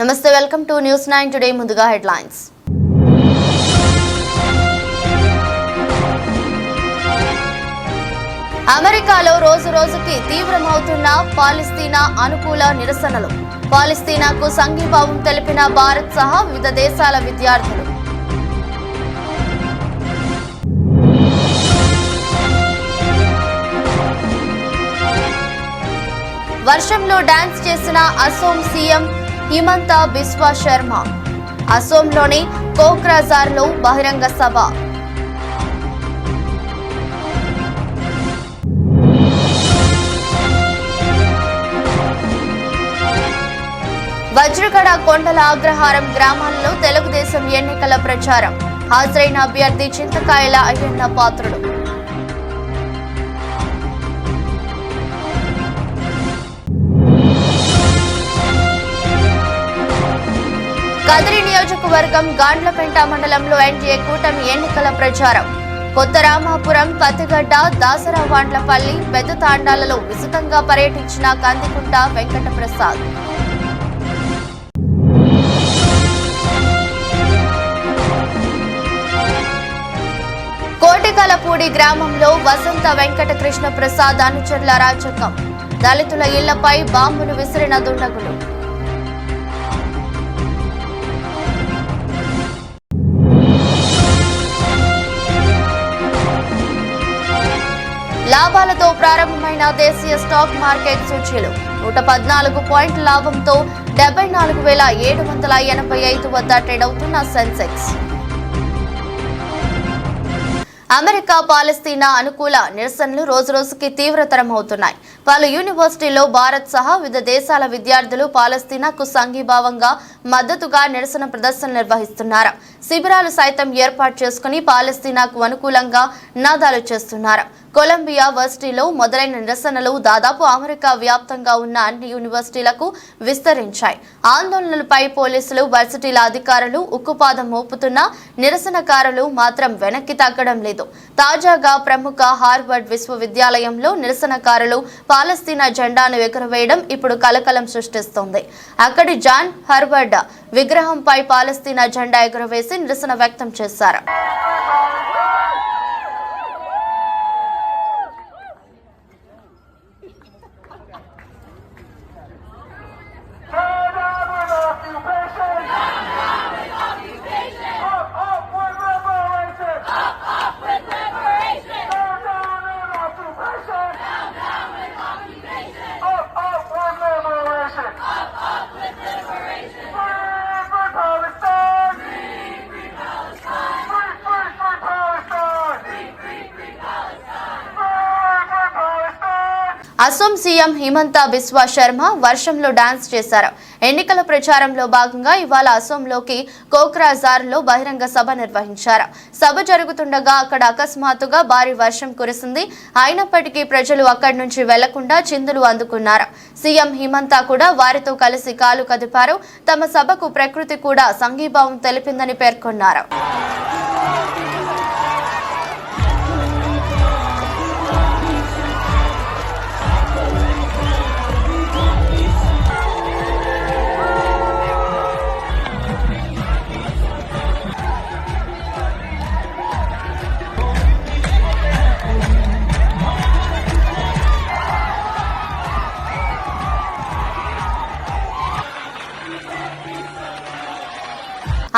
నమస్తే, welcome to news 9 today. ముందుగా headlines. అమెరికాలో రోజు రోజుకి తీవ్రమవుతున్న పాలస్తీనా అనుకూల నిరసనలు. పాలస్తీనాకు సంఘీభావం తెలిపిన భారత్ సహా వివిధ దేశాల విద్యార్థులు. వర్షంలో డాన్స్ చేసిన అసోం సీఎం హిమంత బిస్వా శర్మ. అసోంలోని కోక్రాజార్లో బహిరంగ సభ. వజ్రగడ కొండల అగ్రహారం గ్రామాల్లో తెలుగుదేశం ఎన్నికల ప్రచారం. హాజరైన అభ్యర్థి చింతకాయల అయ్యన్న పాత్రుడు. కదిరి నియోజకవర్గం గాండ్లపెంట మండలంలో ఎన్డీఏ కూటమి ఎన్నికల ప్రచారం. కొత్త రామాపురం, పత్తిగడ్డ, దాసరావాండ్లపల్లి, పెద్ద తాండాలలో విస్తృతంగా పర్యటించిన కందికుంట వెంకటప్రసాద్. కోటికలపూడి గ్రామంలో వసంత వెంకటకృష్ణ ప్రసాద్ అనుచరుల అరాచకం. దళితుల ఇళ్లపై బాంబును విసిరిన దుండగులు. లాభాలతో ప్రారంభమైన దేశీయ స్టాక్ మార్కెట్ సూచీలు 114 పాయింట్ల లాభంతో 74,785 వద్ద ట్రేడ్ అవుతున్న సెన్సెక్స్. అమెరికా పాలస్తీనా అనుకూల నిరసనలు రోజురోజుకి తీవ్రతరం అవుతున్నాయి. పలు యూనివర్సిటీల్లో భారత్ సహా వివిధ దేశాల విద్యార్థులు పాలస్తీనాకు సంఘీభావంగా మద్దతుగా నిరసన ప్రదర్శనలు నిర్వహిస్తున్నారు. శిబిరాలు సైతం ఏర్పాటు చేసుకుని పాలస్తీనాకు అనుకూలంగా నినాదాలు చేస్తున్నారు. కొలంబియా వర్సిటీలో మొదలైన నిరసనలు దాదాపు అమెరికా వ్యాప్తంగా ఉన్న అన్ని యూనివర్సిటీలకు విస్తరించాయి. ఆందోళనలపై పోలీసులు, వర్సిటీల అధికారులు ఉక్కుపాదం మోపుతున్నా నిరసనకారులు మాత్రం వెనక్కి తగ్గడం లేదు. తాజాగా ప్రముఖ హార్వర్డ్ విశ్వవిద్యాలయంలో నిరసనకారులు పాలస్తీనా జెండాను ఎగురవేయడం ఇప్పుడు కలకలం సృష్టిస్తోంది. అక్కడి జాన్ హార్వర్డ్ విగ్రహంపై పాలస్తీనా జెండా ఎగురవేసి నిరసన వ్యక్తం చేశారు. అసోం సీఎం హిమంత బిస్వా శర్మ వర్షంలో డాన్స్ చేశారు. ఎన్నికల ప్రచారంలో భాగంగా ఇవాళ అసోంలోకి కోక్రాజార్లో బహిరంగ సభ నిర్వహించారు. సభ జరుగుతుండగా అక్కడ అకస్మాత్తుగా భారీ వర్షం కురిసింది. అయినప్పటికీ ప్రజలు అక్కడి నుంచి వెళ్లకుండా చిందులు అందుకున్నారు. సీఎం హిమంత కూడా వారితో కలిసి కాలు కదిపారు. తమ సభకు ప్రకృతి కూడా సంఘీభావం తెలిపిందని పేర్కొన్నారు.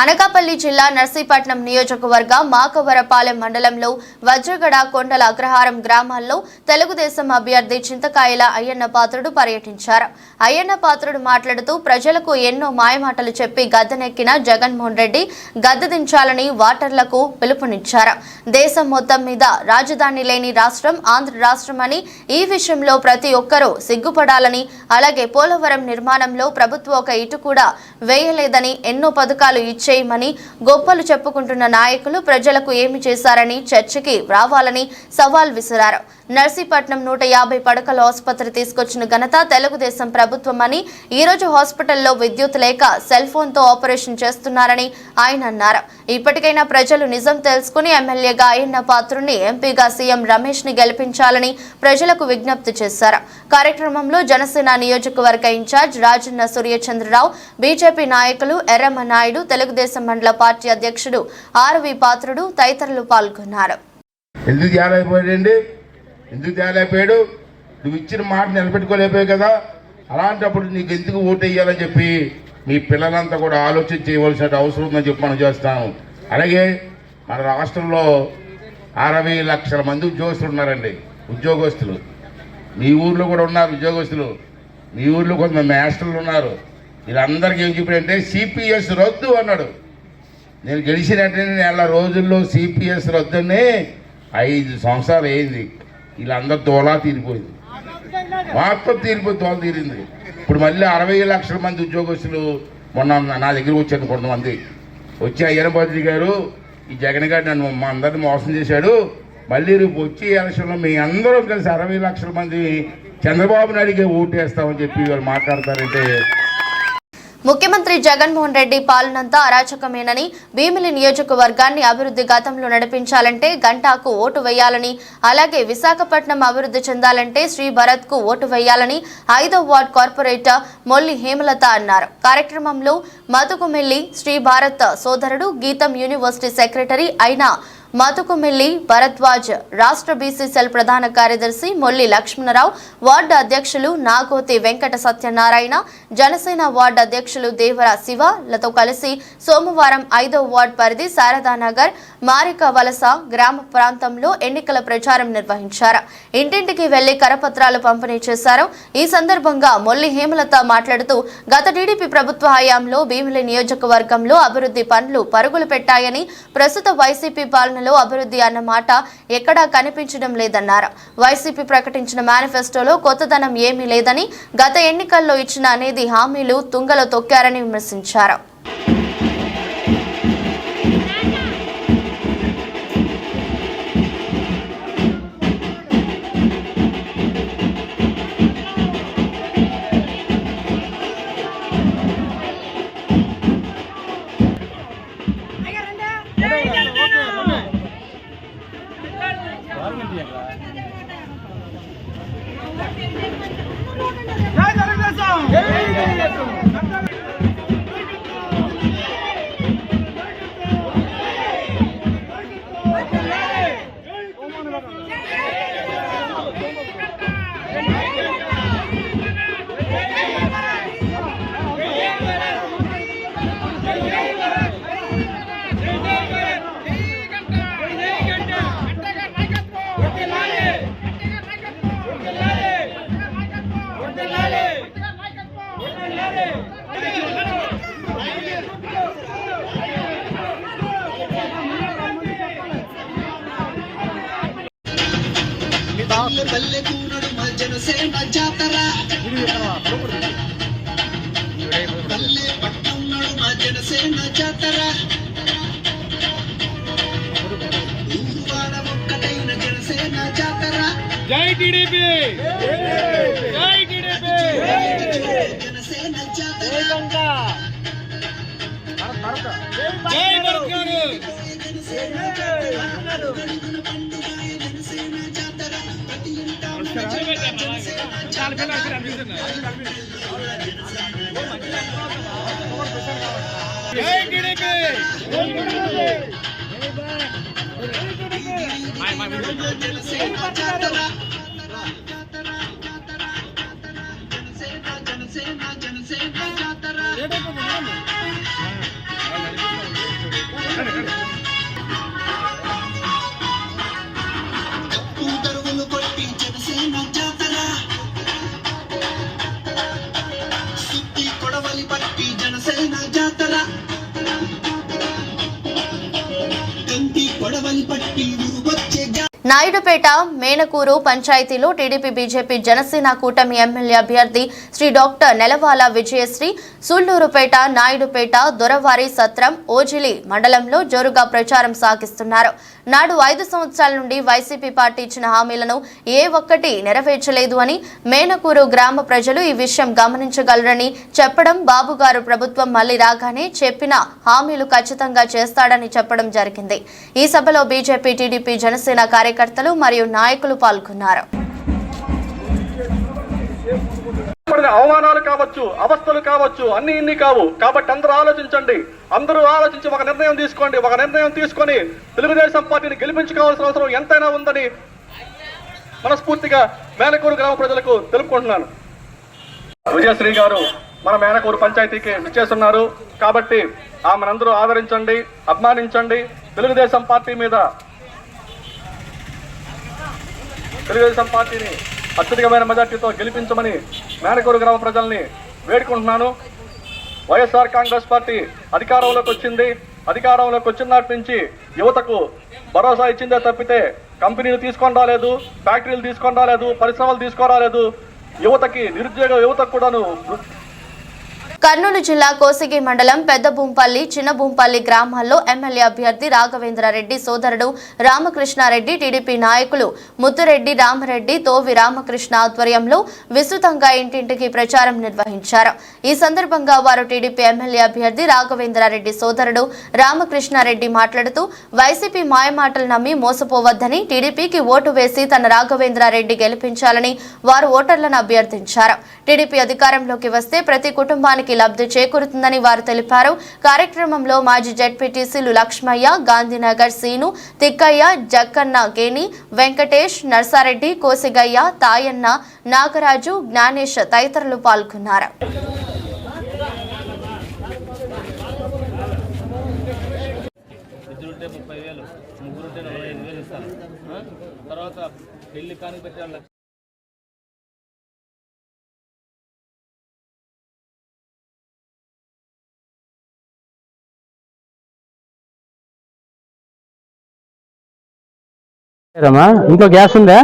అనకాపల్లి జిల్లా నర్సీపట్నం నియోజకవర్గ మాకవరపాలెం మండలంలో వజ్రగడ కొండల అగ్రహారం గ్రామాల్లో తెలుగుదేశం అభ్యర్థి చింతకాయల అయ్యన్న పాత్రుడు పర్యటించారు. అయ్యన్న పాత్రుడు మాట్లాడుతూ ప్రజలకు ఎన్నో మాయమాటలు చెప్పి గద్దెనెక్కిన జగన్మోహన్ రెడ్డి గద్దె దించాలని ఓటర్లకు పిలుపునిచ్చారు. దేశం మొత్తం మీద రాజధాని లేని రాష్ట్రం ఆంధ్ర రాష్ట్రమని, ఈ విషయంలో ప్రతి ఒక్కరూ సిగ్గుపడాలని, అలాగే పోలవరం నిర్మాణంలో ప్రభుత్వం ఒక ఇటు కూడా వేయలేదని, ఎన్నో పథకాలు ఇచ్చేయమని గొప్పలు చెప్పుకుంటున్న నాయకులు ప్రజలకు ఏమి చేశారని చర్చకి రావాలని సవాల్ విసిరారు. నర్సీపట్నం 150 పడకల ఆసుపత్రి తీసుకొచ్చిన ఘనత తెలుగుదేశం ప్రభుత్వమని, ఈ రోజు హాస్పిటల్లో విద్యుత్ లేక సెల్ ఫోన్ తో ఆపరేషన్ చేస్తున్నారని ఆయన అన్నారు. ఇప్పటికైనా ప్రజలు నిజం తెలుసుకుని ఎమ్మెల్యేగా అయ్యన్న పాత్రుని, ఎంపీగా సీఎం రమేష్ ని గెలిపించాలని ప్రజలకు విజ్ఞప్తి చేశారు. కార్యక్రమంలో జనసేన నియోజకవర్గ ఇన్ఛార్జ్ రాజన్న సూర్యచంద్రరావు, బీజేపీ నాయకులు ఎర్రమ్మ నాయుడు, తెలుగుదేశం మండల పార్టీ అధ్యక్షుడు ఆర్వి పాత్రుడు తదితరులు పాల్గొన్నారు. ఎందుకు తేలేకపోయాడు? నువ్వు ఇచ్చిన మాట నిలబెట్టుకోలేకపోయావు కదా. అలాంటప్పుడు నీకు ఎందుకు ఓటు వేయాలని చెప్పి మీ పిల్లలంతా కూడా ఆలోచన చేయవలసిన అవసరం ఉందని చెప్పి మనం చేస్తాము. అలాగే మన రాష్ట్రంలో 60 లక్షల మంది ఉద్యోగస్తులు ఉన్నారండి. ఉద్యోగస్తులు మీ ఊర్లో కూడా ఉన్నారు. ఉద్యోగస్తులు మీ ఊర్లో కొంతమంది మాస్టర్లు ఉన్నారు. వీళ్ళందరికీ ఏం చెప్పాడంటే సిపిఎస్ రద్దు అన్నాడు. నేను గెలిచినట్టే నెల రోజుల్లో సిపిఎస్ రద్దునే 5 సంవత్సరాలు అయింది. వీళ్ళందరూ దోలా తీరిపోయింది, మొత్తం దోల తీరింది. ఇప్పుడు మళ్ళీ 60 లక్షల మంది ఉద్యోగస్తులు మొన్న నా దగ్గరికి వచ్చారు. కొంతమంది వచ్చి అయ్యనపాత్రి గారు, ఈ జగన్ గారు నన్ను మా అందరిని మోసం చేశాడు, మళ్ళీ రేపు వచ్చే ఎలక్షన్లో మీ అందరం కలిసి 60 లక్షల మంది చంద్రబాబు నాయుడికి ఓటు వేస్తామని చెప్పి వాళ్ళు మాట్లాడతారంటే ముఖ్యమంత్రి జగన్మోహన్ రెడ్డి పాలనంతా అరాచకమేనని, భీమిలి నియోజకవర్గాన్ని అభివృద్ధి గతంలో నడిపించాలంటే గంటాకు ఓటు వేయాలని, అలాగే విశాఖపట్నం అభివృద్ధి చెందాలంటే శ్రీ భరత్ కు ఓటు వేయాలని 5వ వార్డ్ కార్పొరేటర్ మొల్లి హేమలత అన్నారు. కార్యక్రమంలో మతుకుమిల్లి శ్రీ భారత్ సోదరుడు, గీతం యూనివర్సిటీ సెక్రటరీ అయిన మతుకుమిల్లి భరద్వాజ్, రాష్ట్ర బీసీ సెల్ ప్రధాన కార్యదర్శి మొల్లి లక్ష్మణరావు, వార్డు అధ్యక్షులు నాగోతి వెంకట సత్యనారాయణ, జనసేన వార్డు అధ్యక్షులు దేవర శివలతో కలిసి సోమవారం 5వ వార్డు పరిధి శారదానగర్, మారిక వలస గ్రామ ప్రాంతంలో ఎన్నికల ప్రచారం నిర్వహించారు. ఇంటింటికి వెళ్లి కరపత్రాలు పంపిణీ చేశారు. ఈ సందర్భంగా మొల్లి హేమలత మాట్లాడుతూ, గత టీడీపీ ప్రభుత్వ హయాంలో భీమిలి నియోజకవర్గంలో అభివృద్ధి పనులు పరుగులు పెట్టాయని, ప్రస్తుత వైసీపీ పాలన అభివృద్ధి అన్న మాట ఎక్కడా కనిపించడం లేదన్నారు. వైసీపీ ప్రకటించిన మేనిఫెస్టోలో కొత్తదనం ఏమీ లేదని, గత ఎన్నికల్లో ఇచ్చిన అనేది హామీలు తుంగలో తొక్కారని విమర్శించారు. పల్లెకూరుడు మా జనసేన జాతర, పల్లె పట్టణం నాడు మా జనసేన జాతర, ఊరువాడ ఒక్కటైన జనసేన జాతర. జై టీడీపీ, జై టీడీపీ, జనసేన జాతర, జై భరత్ గారు. జై టీడీపీ, జనసేన జాతర, జనసేన జాతర. తప్పు దరువులు కొట్టి జనసేన జాతర, సుత్తి కొడవలి పట్టి జనసేన జాతర, గంటి కొడవలి పట్టి ఊరు వచ్చే నాయుడుపేట మేనకూరు పంచాయతీలో టీడీపీ బీజేపీ జనసేన కూటమి ఎమ్మెల్యే అభ్యర్థి శ్రీ డాక్టర్ నెలవాల విజయశ్రీ సూళ్లూరుపేట నాయుడుపేట దొరవారి సత్రం ఓజిలి మండలంలో జోరుగా ప్రచారం సాగిస్తున్నారు. నాడు 5 సంవత్సరాల నుండి వైసీపీ పార్టీ ఇచ్చిన హామీలను ఏ ఒక్కటి నెరవేర్చలేదు అని మేనకూరు గ్రామ ప్రజలు ఈ విషయం గమనించగలరని చెప్పడం, బాబుగారు ప్రభుత్వం మళ్లీ రాగానే చెప్పిన హామీలు ఖచ్చితంగా చేస్తాడని చెప్పడం జరిగింది. ఈ సభలో బీజేపీ టీడీపీ జనసేన కార్యకర్తలు మరియు నాయకులు పాల్గొన్నారు. అవమానాలు కావచ్చు, అవస్థలు కావచ్చు, అన్ని ఇన్ని కావు. కాబట్టి అందరూ ఆలోచించి ఒక నిర్ణయం తీసుకోండి. ఒక నిర్ణయం తీసుకొని తెలుగుదేశం పార్టీని గెలిపించుకోవాల్సిన అవసరం ఎంతైనా ఉందని మనస్ఫూర్తిగా మేనకూరు గ్రామ ప్రజలకు తెలుపుకుంటున్నాను. విజయశ్రీ గారు మన మేనకూరు పంచాయతీకి విచ్చేస్తున్నారు. కాబట్టి ఆమెనందరూ ఆదరించండి, అభిమానించండి. తెలుగుదేశం పార్టీని అత్యధికమైన మెజార్టీతో గెలిపించమని మేనకూరు గ్రామ ప్రజల్ని వేడుకుంటున్నాను. వైఎస్ఆర్ కాంగ్రెస్ పార్టీ అధికారంలోకి వచ్చిన నాటి నుంచి యువతకు భరోసా ఇచ్చిందే తప్పితే కంపెనీలు తీసుకొని రాలేదు, ఫ్యాక్టరీలు తీసుకొని రాలేదు, పరిశ్రమలు తీసుకురాలేదు. నిరుద్యోగ యువతకు కూడాను. కర్నూలు జిల్లా కోసిగి మండలం పెద్ద భూంపల్లి, చిన్న భూంపల్లి గ్రామాల్లో ఎమ్మెల్యే అభ్యర్థి రాఘవేంద్రారెడ్డి సోదరుడు రామకృష్ణారెడ్డి, టీడీపీ నాయకులు ముత్తురెడ్డి రామరెడ్డి, తోవి రామకృష్ణ ఆధ్వర్యంలో విస్తృతంగా ఇంటింటికి ప్రచారం నిర్వహించారు. ఈ సందర్భంగా వారు టీడీపీ ఎమ్మెల్యే అభ్యర్థి రాఘవేంద్రారెడ్డి సోదరుడు రామకృష్ణారెడ్డి మాట్లాడుతూ వైసీపీ మాయమాటలు నమ్మి మోసపోవద్దని, టీడీపీకి ఓటు వేసి తన రాఘవేంద్రారెడ్డి గెలిపించాలని వారు ఓటర్లను అభ్యర్థించారు. టీడీపీ అధికారంలోకి వస్తే ప్రతి కుటుంబానికి లబ్ధి చేకూరుతుందని వారు తెలిపారు. కార్యక్రమంలో మాజీ జెడ్పీటీసీలు లక్ష్మయ్య, గాంధీనగర్ సీను, తిక్కయ్య, జక్కన్న గేని, వెంకటేష్, నర్సారెడ్డి, కోసిగయ్య, తాయన్న, నాగరాజు, జ్ఞానేష్ తదితరులు పాల్గొన్నారు. ఇంట్లో గ్యాస్ ఉందా?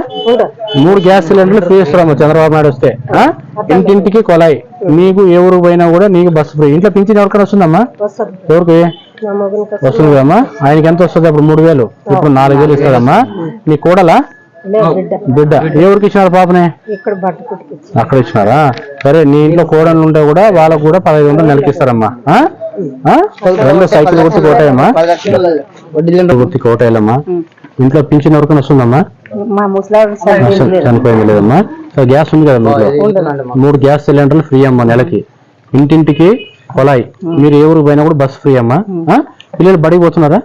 3 గ్యాస్ సిలిండర్లు ఫ్రీ ఇస్తారమ్మా చంద్రబాబు నాయుడు వస్తే. ఇంటింటికి కొలాయి. నీకు ఏ ఊరు పోయినా కూడా నీకు బస్సు ఫ్రీ. ఇంట్లో పింఛన్ ఎవరికైనా వస్తుందమ్మా? ఎవరికి వస్తుంది కదమ్మా? ఆయనకి ఎంత వస్తుంది? అప్పుడు 3000, ఇప్పుడు 4000 ఇస్తారమ్మా. నీ కూడలా బిడ్డ ఎవరికి ఇచ్చినారు పాపనే? అక్కడ ఇచ్చినారా? సరే, నీ ఇంట్లో కోడలు ఉంటే కూడా వాళ్ళకు కూడా 1500 నెలకి ఇస్తారమ్మా. 2 సైకిల్ గుర్తు కోటాయమ్మా, గుర్తు కోటాయాలమ్మా. ఇంట్లో పింఛన్ ఎవరికైనా వస్తుందమ్మా? చనిపోయింది లేదమ్మా. సో గ్యాస్ ఉంది కదా మీకు? 3 గ్యాస్ సిలిండర్లు ఫ్రీ అమ్మా నెలకి. ఇంటింటికి కొలాయి. మీరు ఏ ఊరికి పోయినా కూడా బస్సు ఫ్రీ అమ్మా. పిల్లలు బడికి పోతున్నారా?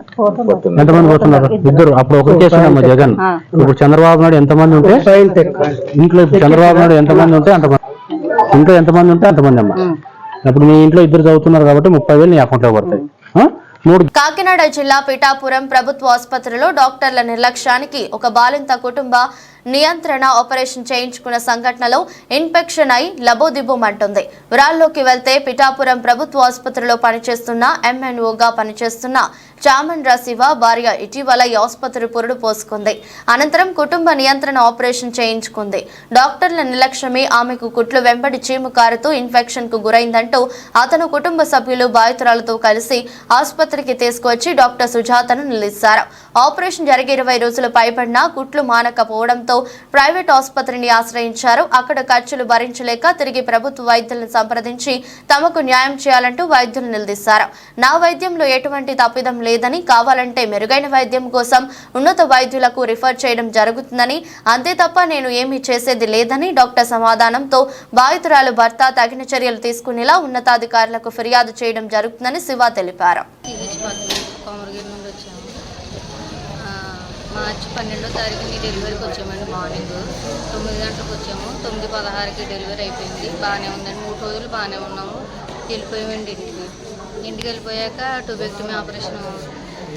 ఎంతమంది పోతున్నారు? 2. అప్పుడు ఒకరి కేసు అమ్మా జగన్. ఇప్పుడు చంద్రబాబు నాయుడు ఎంతమంది ఉంటే ఇంట్లో, చంద్రబాబు నాయుడు ఎంతమంది ఉంటే అంతమంది, ఇంట్లో ఎంతమంది ఉంటే అంతమంది అమ్మా. అప్పుడు మీ ఇంట్లో 2 చదువుతున్నారు కాబట్టి 30,000 నీ అకౌంట్ లో పడతాయి. కాకినాడ జిల్లా పిఠాపురం ప్రభుత్వ ఆసుపత్రిలో డాక్టర్ల నిర్లక్ష్యానికి ఒక బాలింత కుటుంబ నియంత్రణ ఆపరేషన్ చేయించుకున్న సంఘటనలో ఇన్ఫెక్షన్ అయి లబోదిబోమంటుంది. వివరాల్లోకి వెళ్తే పిఠాపురం ప్రభుత్వ ఆసుపత్రిలో పనిచేస్తున్న ఎంఎన్ఓగా పనిచేస్తున్న చామండ్ర శివ భార్య ఇటీవల ఈ ఆసుపత్రి పురుడు పోసుకుంది. అనంతరం కుటుంబ నియంత్రణ ఆపరేషన్ చేయించుకుంది. డాక్టర్ల నిర్లక్ష్యమే ఆమెకు కుట్లు వెంబడి చీము కారుతూ ఇన్ఫెక్షన్ కు గురైందంటూ అతను కుటుంబ సభ్యులు బాధితురాలతో కలిసి ఆసుపత్రికి తీసుకువచ్చి డాక్టర్ సుజాతను నిలిచారు. ఆపరేషన్ జరిగి 20 రోజులు పైబడినా కుట్లు మానకపోవడంతో ప్రైవేట్ ఆసుపత్రిని ఆశ్రయించారు. అక్కడ ఖర్చులు భరించలేక తిరిగి ప్రభుత్వ వైద్యులను సంప్రదించి తమకు న్యాయం చేయాలంటూ వైద్యులు నిలదీశారు. నా వైద్యంలో ఎటువంటి తప్పిదం లేదని, కావాలంటే మెరుగైన వైద్యం కోసం ఉన్నత వైద్యులకు రిఫర్ చేయడం జరుగుతుందని, అంతే తప్ప నేను ఏమీ చేసేది లేదని డాక్టర్ సమాధానంతో బాధితురాలు భర్త తగిన చర్యలు తీసుకునేలా ఉన్నతాధికారులకు ఫిర్యాదు చేయడం జరుగుతుందని శివ తెలిపారు. మార్చి 12వ తారీఖుని డెలివరీకి వచ్చామండి. మార్నింగ్ 9 గంటలకు వచ్చాము. 9:16కి డెలివరీ అయిపోయింది. బాగానే ఉందండి. 3 రోజులు బాగానే ఉన్నాము. వెళ్ళిపోయామండి ఇంటికి వెళ్ళిపోయాక ట్యూబెక్టమీ ఆపరేషన్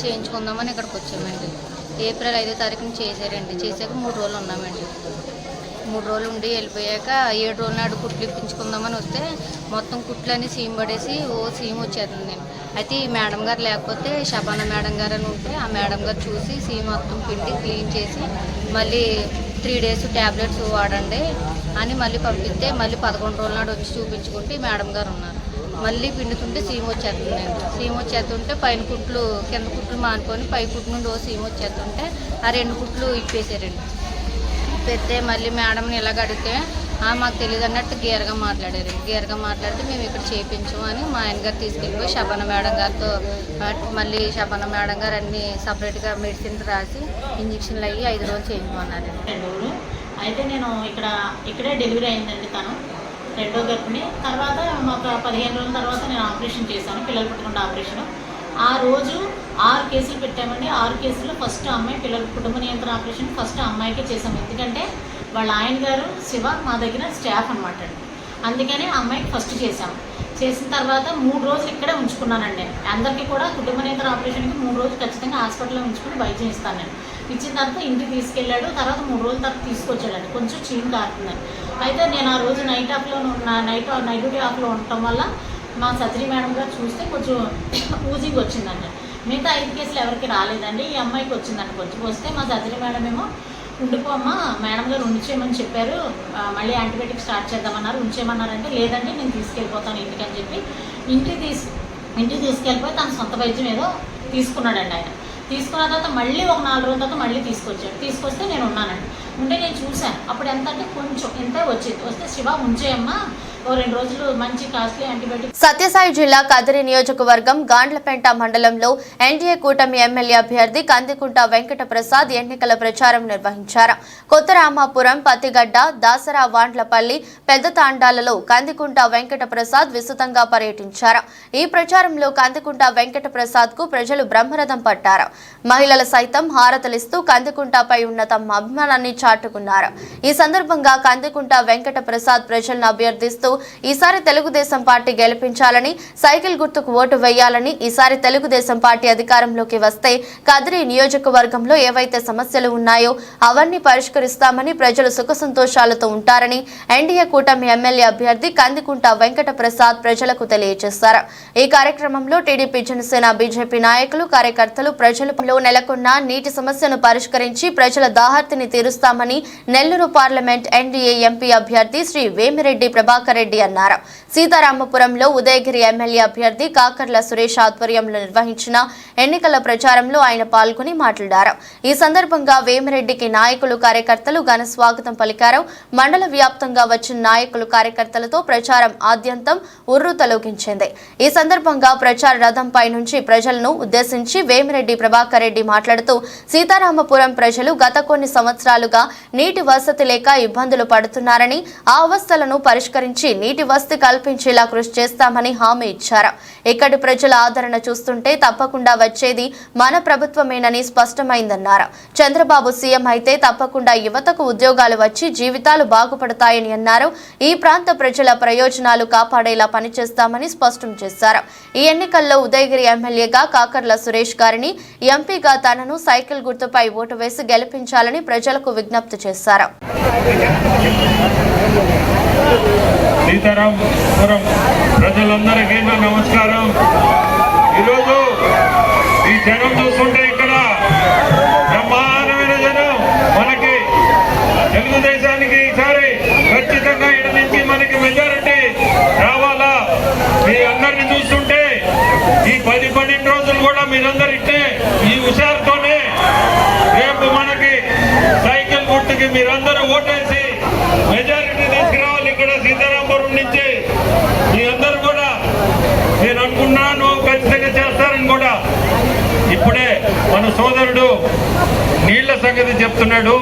చేయించుకుందామని ఇక్కడికి వచ్చామండి. ఏప్రిల్ 5వ తారీఖుని చేశారండి. చేశాక 3 రోజులు ఉన్నామండి. 3 రోజులు ఉండి వెళ్ళిపోయాక 7 రోజుల నాడు కుట్లు ఇప్పించుకుందామని వస్తే మొత్తం కుట్లన్నీ సీమ్ పడేసి సీమ్ వచ్చేస్తుంది. అయితే ఈ మేడం గారు లేకపోతే శబానా మేడం గారు అని ఉంటే ఆ మేడం గారు చూసి సీమ్ మొత్తం పిండి క్లీన్ చేసి మళ్ళీ 3 days ట్యాబ్లెట్స్ వాడండి అని మళ్ళీ పంపిస్తే మళ్ళీ 11 రోజుల నాడు వచ్చి చూపించుకుంటే ఈ మేడం గారు ఉన్నారు. మళ్ళీ పిండుతుంటే సీమ్ వచ్చేస్తుందండి. సీమ్ వచ్చేస్తుంటే పైన కుట్లు కింద కుట్లు మానుకొని పై కుట్టు నుండి ఓ సీమ్ వచ్చేస్తుంటే ఆ 2 కుట్లు ఇప్పేసారండి. పెడితే మళ్ళీ మేడంని ఇలాగ అడిగితే మాకు తెలియదు అన్నట్టు గేరగా మాట్లాడారు. గేరగా మాట్లాడితే మేము ఇక్కడ చేయించాము అని మా ఆయన గారు తీసుకెళ్ళిపోయి శబానా మేడం గారితో మళ్ళీ శబానా మేడం గారు అన్ని సపరేట్గా మెడిసిన్ రాసి ఇంజక్షన్లు అయ్యి 5 రోజులు చేయించమన్నారు. అయితే నేను ఇక్కడే డెలివరీ అయిందండి. తను 2వ గర్భిణి. తర్వాత ఒక 15 రోజుల తర్వాత నేను ఆపరేషన్ చేశాను, పిల్లలు పుట్టకుండా ఆపరేషన్. ఆ రోజు 6 కేసులు పెట్టామండి. 6 కేసుల్లో ఫస్ట్ అమ్మాయి పిల్లల కుటుంబ నియంత్రణ ఆపరేషన్ ఫస్ట్ అమ్మాయికే చేసాము. ఎందుకంటే వాళ్ళ ఆయన గారు శివ మా దగ్గర స్టాఫ్ అనమాట అండి. అందుకని ఆ అమ్మాయికి ఫస్ట్ చేసాము. చేసిన తర్వాత 3 రోజులు ఇక్కడే ఉంచుకున్నానండి. అందరికీ కూడా కుటుంబ నియంత్రణ ఆపరేషన్కి 3 రోజులు ఖచ్చితంగా హాస్పిటల్లో ఉంచుకుని వైద్యం ఇస్తాను నేను. ఇచ్చిన తర్వాత ఇంటికి తీసుకెళ్ళాడు. తర్వాత 3 రోజుల తర్వాత తీసుకొచ్చాడండి. కొంచెం చీమ్ కారుతుందని. అయితే నేను ఆ రోజు నైట్ డ్యూటీ ఆఫ్లో ఉండటం వల్ల మా సర్జరీ మేడం గారు చూస్తే కొంచెం ఊజింగ్ వచ్చిందండి. మిగతా 5 కేసులు ఎవరికి రాలేదండి. ఈ అమ్మాయికి వచ్చిందండి. కొంచెం వస్తే మా సర్జరీ మేడం ఏమో ఉండిపోమ్మా మేడం గారు ఉంచేయమని చెప్పారు, మళ్ళీ యాంటీబయాటిక్ స్టార్ట్ చేద్దామన్నారు. ఉంచేయమన్నారంటే లేదండి నేను తీసుకెళ్ళిపోతాను ఇంటికి అని చెప్పి ఇంటికి తీసుకెళ్ళిపోయి తన సొంత వైద్యం ఏదో తీసుకున్నాడండి ఆయన. తీసుకున్న తర్వాత మళ్ళీ ఒక 4 రోజుల తర్వాత మళ్ళీ తీసుకొస్తే నేను ఉన్నానండి. ఉంటే నేను చూశాను. అప్పుడు ఎంత అంటే కొంచెం ఎంత వచ్చింది. వస్తే శివ ఉంచేయమ్మా ఓ 2 రోజులు మంచి కాస్ట్లీ యాంటీబయాటిక్. సత్యసాయి జిల్లా కదిరి నియోజకవర్గం గాండ్లపేంట మండలంలో ఎన్డీఏ కూటమి ఎమ్మెల్యే అభ్యర్థి కందికుంట వెంకట ప్రసాద్ ఎన్నికల ప్రచారం నిర్వహించారు. కొత్త రామాపురం, పత్తిగడ్డ, దాసరా, వాండ్లపల్లి, పెద్ద తాండాలలో కందికుంట వెంకట ప్రసాద్ విస్తృతంగా పర్యటించారు. ఈ ప్రచారంలో కందికుంట వెంకట ప్రసాద్ కు ప్రజలు బ్రహ్మరథం పట్టారు. మహిళలు సైతం హారతలిస్తూ కందికుంటపై ఉన్న తమ అభిమానాన్ని చాటుకున్నారు. ఈ సందర్భంగా కందికుంట వెంకట ప్రసాద్ ప్రజలను అభ్యర్థిస్తూ ఈసారి తెలుగుదేశం పార్టీ గెలిపించాలని, సైకిల్ గుర్తుకు ఓటు వేయాలని, ఈసారి తెలుగుదేశం పార్టీ అధికారంలోకి వస్తే కదిరి నియోజకవర్గంలో ఏవైతే సమస్యలు ఉన్నాయో అవన్నీ పరిష్కరిస్తామని, ప్రజలు సుఖ సంతోషాలతో ఉంటారని ఎన్డీఏ కూటమి ఎమ్మెల్యే అభ్యర్థి కందికుంట వెంకట ప్రసాద్ ప్రజలకు తెలియజేశారు. ఈ కార్యక్రమంలో టీడీపీ, జనసేన, బీజేపీ నాయకులు, కార్యకర్తలు ప్రజలలో నెలకొన్న నీటి సమస్యను పరిష్కరించి ప్రజల దాహార్తిని తీరుస్తామని నెల్లూరు పార్లమెంట్ ఎన్డీఏ ఎంపీ అభ్యర్థి శ్రీ వేమిరెడ్డి ప్రభాకర్ రెడ్డి అన్నారు. సీతారామపురంలో ఉదయగిరి ఎమ్మెల్యే అభ్యర్థి కాకర్ల సురేష్ ఆధ్వర్యంలో నిర్వహించిన ఎన్నికల ప్రచారంలో ఆయన పాల్గొని మాట్లాడారు. ఈ సందర్భంగా వేమిరెడ్డికి నాయకులు, కార్యకర్తలు ఘన స్వాగతం పలికారు. మండల వ్యాప్తంగా వచ్చిన నాయకులు, కార్యకర్తలతో ప్రచారం ఆద్యంతం ఉర్రూతలూగించింది. ఈ సందర్భంగా ప్రచార రథంపై నుంచి ప్రజలను ఉద్దేశించి వేమిరెడ్డి ప్రభాకర్ రెడ్డి మాట్లాడుతూ సీతారామపురం ప్రజలు గత కొన్ని సంవత్సరాలుగా నీటి వసతి లేక ఇబ్బందులు పడుతున్నారని, ఆ అవస్థలను పరిష్కరించి నీటి వసతి కల్పించేలా కృషి చేస్తామని హామీ ఇచ్చారు. ఇక్కడి ప్రజల ఆదరణ చూస్తుంటే తప్పకుండా వచ్చేది మన ప్రభుత్వమేనని స్పష్టమైందన్నారు. చంద్రబాబు సీఎం అయితే తప్పకుండా యువతకు ఉద్యోగాలు వచ్చి జీవితాలు బాగుపడతాయని అన్నారు. ఈ ప్రాంత ప్రజల ప్రయోజనాలు కాపాడేలా పనిచేస్తామని స్పష్టం చేశారు. ఈ ఎన్నికల్లో ఉదయగిరి ఎమ్మెల్యేగా కాకర్ల సురేష్ గారిని, ఎంపీగా తనను సైకిల్ గుర్తుపై ఓటు వేసి గెలిపించాలని ప్రజలకు విజ్ఞప్తి చేశారు. సీతారామపురం ప్రజలందరికీ నా నమస్కారం. ఈరోజు ఈ జనం చూస్తుంటే ఇక్కడ బ్రహ్మాండమైన జనం. మనకి తెలుగుదేశానికి ఈసారి ఖచ్చితంగా ఇక్కడ నుంచి మనకి మెజారిటీ రావాలా. మీ అందరిని చూస్తుంటే ఈ 10-12 రోజులు కూడా మీరందరిస్తే ఈ హుషారుతోనే రేపు మనకి సైకిల్ గుర్తుకి మీరందరూ ఓటేసి మెజారిటీ తీసుకురావాలి. ఇక్కడ సీతారామపురం నుంచి మీ అందరూ కూడా నేను అనుకున్నాను ఖచ్చితంగా చేస్తారని కూడా. ఇప్పుడే మన సోదరుడు నీళ్ల సంగతి చెప్తున్నాడు.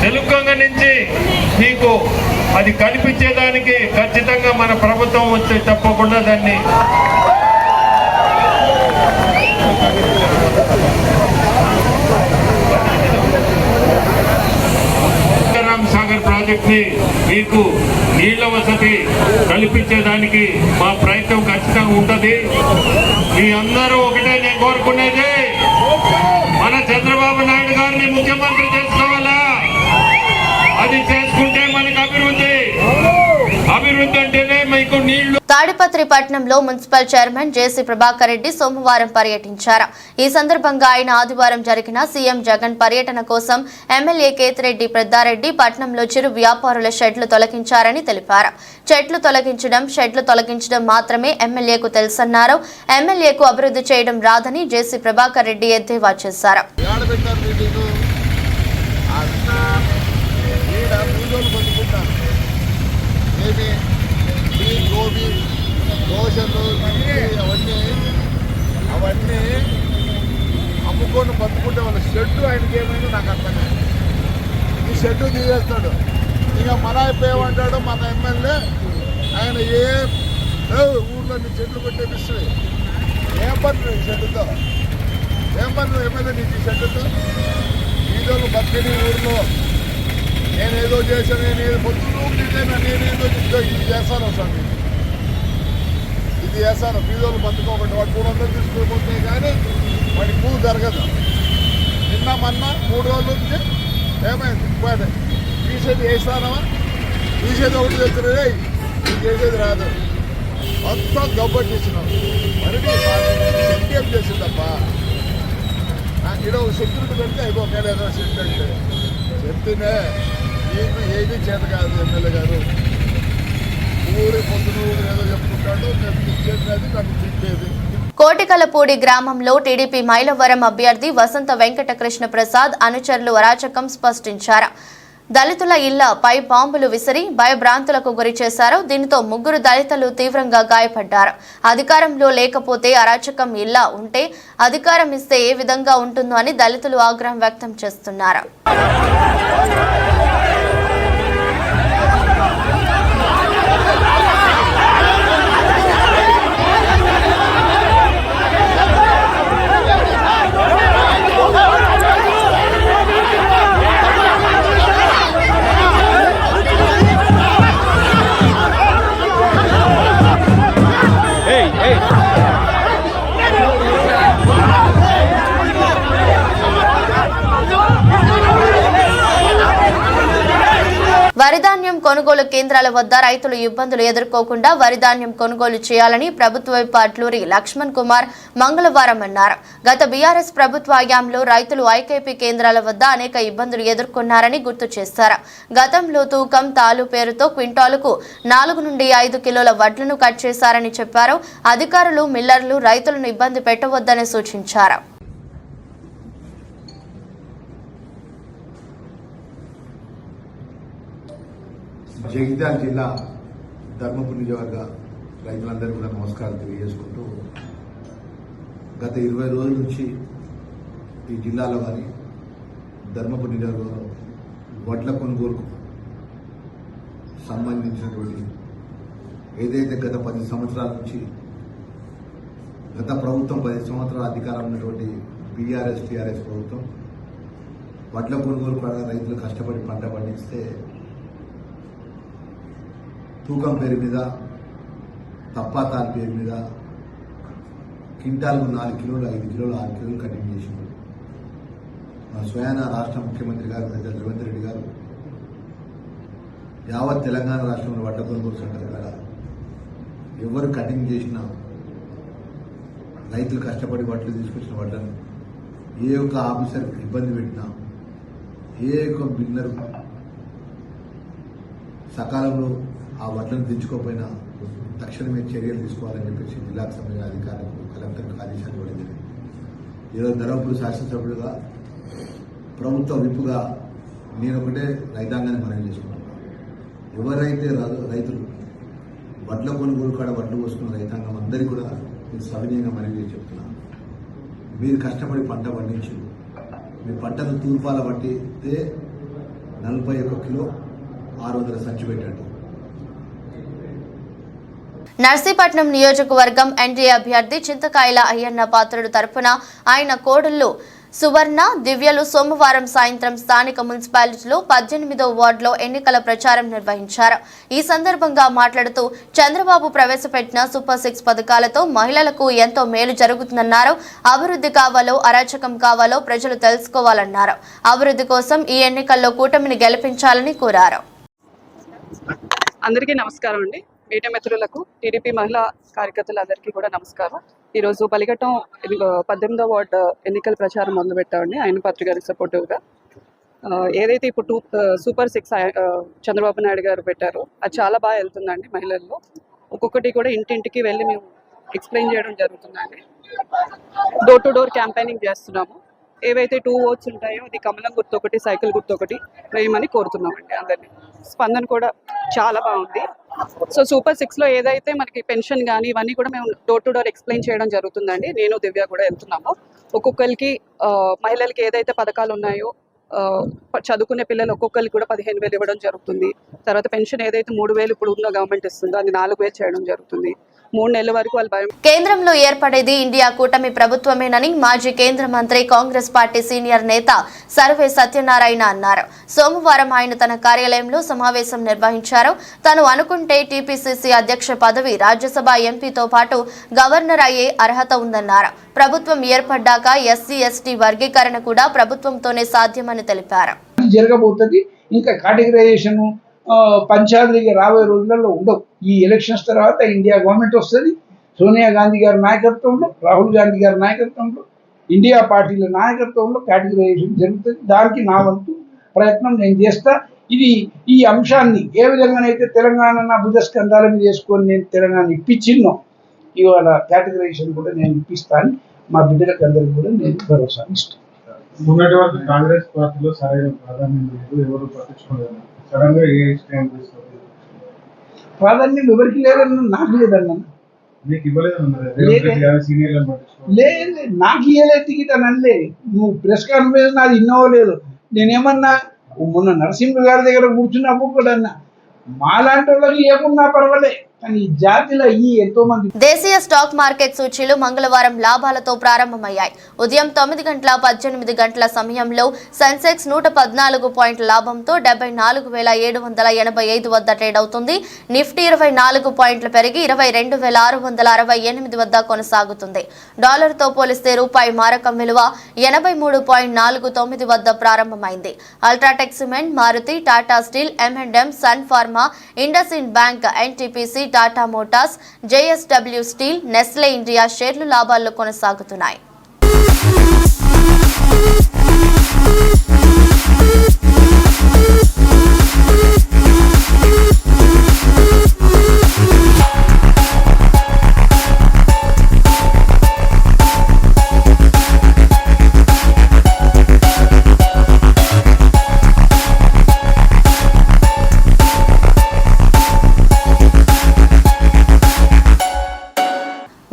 తెలుగంగ నుంచి మీకు అది కనిపించేదానికి ఖచ్చితంగా మన ప్రభుత్వం వచ్చి తప్పకుండా దాన్ని సాగర్ ప్రాజెక్ట్ ని మీకు నీళ్ల వసతి కల్పించేదానికి మా ప్రయత్నం ఖచ్చితంగా ఉంటది. మీ అందరూ ఒకటే నేను కోరుకునేది, మన చంద్రబాబు నాయుడు గారిని ముఖ్యమంత్రి చేసుకోవాలా. అది చేసుకుంటే మనకు అభివృద్ధి అంటేనే మీకు నీళ్లు. తాడిపత్రి పట్టణంలో మున్సిపల్ చైర్మన్ జేసీ ప్రభాకర్ రెడ్డి సోమవారం పర్యటించారు. ఈ సందర్భంగా ఆయన ఆదివారం జరిగిన సీఎం జగన్ పర్యటన కోసం ఎమ్మెల్యే కేతిరెడ్డి పెద్దారెడ్డి పట్టణంలో చిరు వ్యాపారుల షెడ్లు తొలగించారని తెలిపారు. షెడ్లు తొలగించడం మాత్రమే ఎమ్మెల్యేకు తెలుసన్నారు. ఎమ్మెల్యేకు అభివృద్ధి చేయడం రాదని జేసీ ప్రభాకర్ రెడ్డి ఎద్దేవా చేశారు. గోబీ దోశలు అవన్నీ అమ్ముకొని బతుకుంటే వాళ్ళ షెడ్డు ఆయనకి ఏమైందో నాకు అర్థం కాదు. ఈ షెడ్డు తీసేస్తాడు, ఇక మన అయిపోయామంటాడు మన ఎమ్మెల్యే. ఆయన ఊర్లో నీ చెట్లు కొట్టేపిస్తుంది. ఏం పని షెడ్డుతో, ఏం పని ఎమ్మెల్యే నీకు ఈ షెడ్డుతో? ఈరోజు బతికి ఊర్లో నేనేదో చేశాను, నేనేదో పొద్దున్న నేనేదో ఇది చేస్తాను స్వామి, ఇది చేస్తాను. బీదోళ్ళు బతుకోకుండా వాడు 300 తీసుకుపోతే కానీ వాడికి పూలు జరగదు. నిన్న మొన్న 3 రోజుల నుంచి ఏమైంది పోయాడు. తీసేది వేస్తానమా, తీసేది ఒకటి తెచ్చురే, ఇది చేసేది రాదు, మొత్తం గబ్బట్టించినాం. మరి శక్తి ఏం చేసిందప్పా? నాకు ఇక్కడ ఒక సెక్యూరిటీ పెడితే అయిపోయి ఏదో సెట్ అంటే చెప్తేనే నీకు ఏమీ చేత కాదు. ఎమ్మెల్యే గారు ఊరి పొద్దున ఏదో చెప్పుకుంటాడు, నేను ఇచ్చేది నాకు తిట్టేది. కోటికలపూడి గ్రామంలో టీడీపీ మైలవరం అభ్యర్థి వసంత వెంకటకృష్ణ ప్రసాద్ అనుచరులు అరాచకం సృష్టించారు. దళితుల ఇళ్లపై బాంబులు విసిరి భయభ్రాంతులకు గురి చేశారు. దీనితో 3 దళితులు తీవ్రంగా గాయపడ్డారు. అధికారంలో లేకపోతే అరాచకం ఇలా ఉంటే అధికారం ఇస్తే ఏ విధంగా ఉంటుందో అని దళితులు ఆగ్రహం వ్యక్తం చేస్తున్నారు. వరిధాన్యం కొనుగోలు కేంద్రాల వద్ద రైతులు ఇబ్బందులు ఎదుర్కోకుండా వరిధాన్యం కొనుగోలు చేయాలని ప్రభుత్వ అడ్లూరి లక్ష్మణ్ కుమార్ మంగళవారం అన్నారు. గత బీఆర్ఎస్ ప్రభుత్వ హయాంలో రైతులు ఐకేపీ కేంద్రాల వద్ద అనేక ఇబ్బందులు ఎదుర్కొన్నారని గుర్తు చేశారు. గతంలో తూకం తాలు పేరుతో క్వింటాలుకు 4 నుండి 5 కిలోల వడ్లను కట్ చేశారని చెప్పారు. అధికారులు మిల్లర్లు రైతులను ఇబ్బంది పెట్టవద్దని సూచించారు. జగిత్యాల జిల్లా ధర్మపురి నియోజకవర్గ రైతులందరికీ కూడా నమస్కారం తెలియజేసుకుంటూ, గత 20 రోజుల నుంచి ఈ జిల్లాలో కానీ ధర్మపురి నియోజకవర్గంలో వడ్ల కొనుగోలుకు సంబంధించినటువంటి ఏదైతే గత 10 సంవత్సరాల నుంచి గత ప్రభుత్వం 10 సంవత్సరాల అధికారం ఉన్నటువంటి టీఆర్ఎస్ ప్రభుత్వం వడ్ల కొనుగోలు కూడా రైతులు కష్టపడి పంట పండిస్తే తూకం పేరు మీద తప్పాతాల పేరు మీద క్వింటాల్కు 4 కిలోలు 5 కిలోలు 6 కిలోలు కటింగ్ చేసినారు. మా స్వయాన రాష్ట్ర ముఖ్యమంత్రి గారు పెద్ద రేవంత్ రెడ్డి గారు యావత్ తెలంగాణ రాష్ట్రంలో వడ్ల కొనుగోలు సెంటర్ కాడ ఎవరు కటింగ్ చేసినా రైతులు కష్టపడి వడ్లు తీసుకొచ్చిన వడ్లను ఏ ఒక్క ఆఫీసర్ ఇబ్బంది పెట్టినా ఏ ఒక్క బిల్లర్ సకాలంలో ఆ వడ్లను తెచ్చుకోకపోయినా తక్షణమే చర్యలు తీసుకోవాలని చెప్పేసి జిల్లాకు సంబంధించిన అధికారులకు కలెక్టర్కు ఆదేశాలు ఇవ్వడం. ఈరోజు ధర్మపురి శాసనసభ్యులుగా ప్రభుత్వ విప్పుగా నేను ఒకటే రైతాంగాన్ని మనవి చేసుకుంటున్నాను. ఎవరైతే రైతులు వడ్ల కొనుగోలు కాడ వడ్లు పోసుకున్న రైతాంగం అందరికీ కూడా మీరు సవినీయంగా మనవి చేసి చెప్తున్నాను. మీరు కష్టపడి పంట పండించు, మీ పంటను తూర్పాల పట్టితే 41 కిలో 600 సంచి పెట్టండి. నర్సీపట్నం నియోజకవర్గం ఎన్డీఏ అభ్యర్థి చింతకాయల అయ్యన్న పాత్రుడు తరపున ఆయన కోడళ్లు సువర్ణ దివ్యలు సోమవారం సాయంత్రం స్థానిక మున్సిపాలిటీలో 18వ వార్డులో ఎన్నికల ప్రచారం నిర్వహించారు. ఈ సందర్భంగా మాట్లాడుతూ చంద్రబాబు ప్రవేశపెట్టిన సూపర్ 6 పథకాలతో మహిళలకు ఎంతో మేలు జరుగుతుందన్నారు. అభివృద్ధి కావాలో అరాచకం కావాలో ప్రజలు తెలుసుకోవాలన్నారు. అభివృద్ధి కోసం ఈ ఎన్నికల్లో కూటమిని గెలిపించాలని కోరారు. అందరికీ నమస్కారం అండి. మీడియా మిత్రులకు, టీడీపీ మహిళా కార్యకర్తలందరికీ కూడా నమస్కారం. ఈరోజు బలిఘట్టం 18వ వార్డు ఎన్నికల ప్రచారం మొదలుపెట్టామండి ఆయనపాత్రి గారికి సపోర్టివ్గా. ఏదైతే ఇప్పుడు సూపర్ 6 చంద్రబాబు నాయుడు గారు పెట్టారో అది చాలా బాగా వెళ్తుందండి. మహిళల్లో ఒక్కొక్కటి కూడా ఇంటింటికి వెళ్ళి మేము ఎక్స్ప్లెయిన్ చేయడం జరుగుతుందండి. డోర్ టు డోర్ క్యాంపెయినింగ్ చేస్తున్నాము. ఏవైతే 2 ఓట్స్ ఉంటాయో అది కమలం గుర్తు ఒకటి, సైకిల్ గుర్తు ఒకటి వేయమని కోరుతున్నామండి అందరినీ. స్పందన కూడా చాలా బాగుంది. సో సూపర్ 6లో ఏదైతే మనకి పెన్షన్ కానీ ఇవన్నీ కూడా మేము డోర్ టు డోర్ ఎక్స్ప్లెయిన్ చేయడం జరుగుతుందండి. నేను దివ్య కూడా వెళ్తున్నాము. ఒక్కొక్కరికి మహిళలకి ఏదైతే పథకాలు ఉన్నాయో చదువుకునే పిల్లలు ఒక్కొక్కరికి కూడా 15,000 ఇవ్వడం జరుగుతుంది. తర్వాత పెన్షన్ ఏదైతే 3,000 ఇప్పుడు ఉన్న గవర్నమెంట్ ఇస్తుందో అది 4,000 చేయడం జరుగుతుంది. 3 నెలల వరకు వాళ్ళు భయం. కేంద్రంలో ఏర్పడేది ఇండియా కూటమి ప్రభుత్వమేనని మాజీ కేంద్ర మంత్రి కాంగ్రెస్ పార్టీ సీనియర్ నేత సర్వే సత్యనారాయణ అన్నారు. సోమవారం ఆయన తన కార్యాలయంలో సమావేశం నిర్వహించారు. తాను అనుకుంటే టీపీసీసీ అధ్యక్ష పదవి, రాజ్యసభ ఎంపీతో పాటు గవర్నర్ అయ్యే అర్హత ఉందన్నారు. ప్రభుత్వం ఏర్పడ్డాక ఎస్సీ ఎస్టీ వర్గీకరణ కూడా ప్రభుత్వంతోనే సాధ్యమని తెలిపారు. జరగబోతుంది. ఇంకా కేటగిరైజేషన్ పంచాయతీకి రాబోయే రోజులలో ఉండవు. ఈ ఎలక్షన్స్ తర్వాత ఇండియా గవర్నమెంట్ వస్తుంది. సోనియా గాంధీ గారి నాయకత్వంలో, రాహుల్ గాంధీ గారి నాయకత్వంలో, ఇండియా పార్టీల నాయకత్వంలో కేటగిరైజేషన్ జరుగుతుంది. దానికి నా వంతు ప్రయత్నం నేను చేస్తా. ఇది ఈ అంశాన్ని ఏ విధంగానైతే తెలంగాణ నా భుజస్కంధాల మీద చేసుకొని నేను తెలంగాణ ఇప్పించిన్నో, ఇవాళ కేటగిరైజేషన్ కూడా నేను ఇప్పిస్తాను. మా బిడ్డలకు అందరికీ కూడా నేను భరోసా ఇస్తాను. మొన్నటి వరకు కాంగ్రెస్ పార్టీలో సరైన ప్రాధాన్యం లేదు, ఎవరు పట్టించుకోలేదు. సడన్ గా ఏ స్టాండ్ తీసుకోవాలి? ప్రాధాన్యం ఎవరికి లేదన్న, నాకు లేదన్నా. మీకు ఇవ్వలేదన్నారు. లేదు, నాకు ఇవ్వలేదు టికెట్ అని అనలే. నువ్వు ప్రెస్ కాన్ఫరెన్స్ నాది ఇన్నోవో లేదు. నేనేమన్నా మొన్న నరసింహ గారి దగ్గర కూర్చున్నప్పుడు కూడా అన్నా, మాలాంటి వాళ్ళకి ఏమున్నా పర్వాలే, కానీ ఈ జాతిలో ఎంతో మంది. దేశీయ స్టాక్ మార్కెట్ సూచీలు మంగళవారం లాభాలతో ప్రారంభమయ్యాయి. ఉదయం 9:18 గంటల సమయంలో సెన్సెక్స్ 114 పాయింట్ల లాభంతో 74,785 వద్ద ట్రేడ్ అవుతుంది. నిఫ్టీ 24 పాయింట్లు పెరిగి 22,668 వద్ద కొనసాగుతుంది. డాలర్తో పోలిస్తే రూపాయి మారకం విలువ 83.49 వద్ద ప్రారంభమైంది. UltraTech cement, Maruti, Tata steel, M&M, Sun Pharma, IndusInd bank, NTPC, Tata motors, JSW steel, Nestle India షేర్లు లాభాల్లో కొనసాగుతున్నాయి.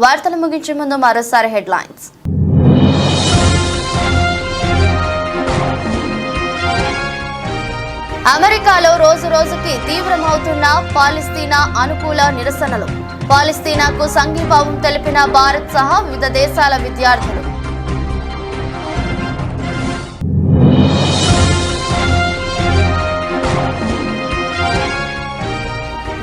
వార్తలు ముగించే ముందు మరోసారి హెడ్లైన్స్. అమెరికాలో రోజు రోజుకి తీవ్రమవుతున్న పాలస్తీనా అనుకూల నిరసనలు. పాలస్తీనాకు సంఘీభావం తెలిపిన భారత్ సహా వివిధ దేశాల విద్యార్థులు.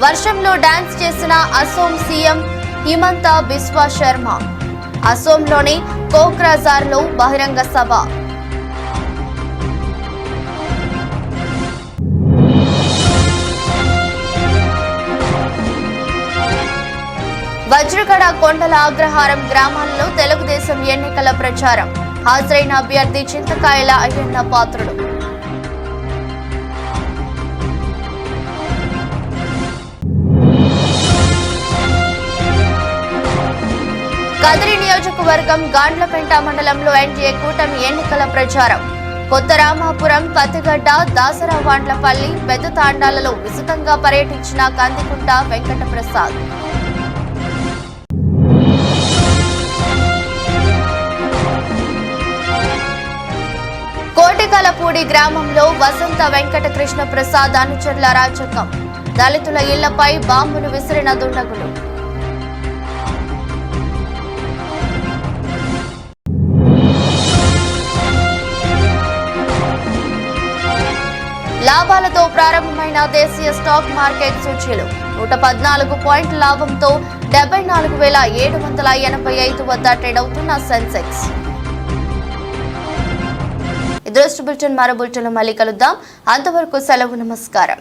వర్షంలో డాన్స్ చేసిన అసోం సీఎం హిమంత బిస్వా శర్మ. అసోంలోని కోక్రాజార్లో బహిరంగ సభ. వజ్రగడ కొండల అగ్రహారం గ్రామాల్లో తెలుగుదేశం ఎన్నికల ప్రచారం. హాజరైన అభ్యర్థి చింతకాయల అయ్యన్న పాత్రుడు. కదిరి నియోజకవర్గం గాండ్లపెంట మండలంలో ఎన్డీఏ కూటమి ఎన్నికల ప్రచారం. కొత్త రామాపురం, పత్తిగడ్డ, దాసరావాండ్లపల్లి, పెద్ద తాండాలలో విస్తృతంగా పర్యటించిన కందికుంట వెంకటప్రసాద్. కోటికలపూడి గ్రామంలో వసంత వెంకట కృష్ణ ప్రసాద్ అనుచరుల అరాచకం. దళితుల ఇళ్లపై బాంబును విసిరిన దుండగులు. లాభాలతో ప్రారంభమైన దేశీయ స్టాక్ మార్కెట్ సూచీలు 114 పాయింట్ల లాభంతో 74,785 వద్ద ట్రేడ్ అవుతున్న సెన్సెక్స్. ఈ దృష్టి బులెటిన్ మరో బులెటిన్లో మళ్ళీ కలుద్దాం. అంతవరకు సెలవు, నమస్కారం.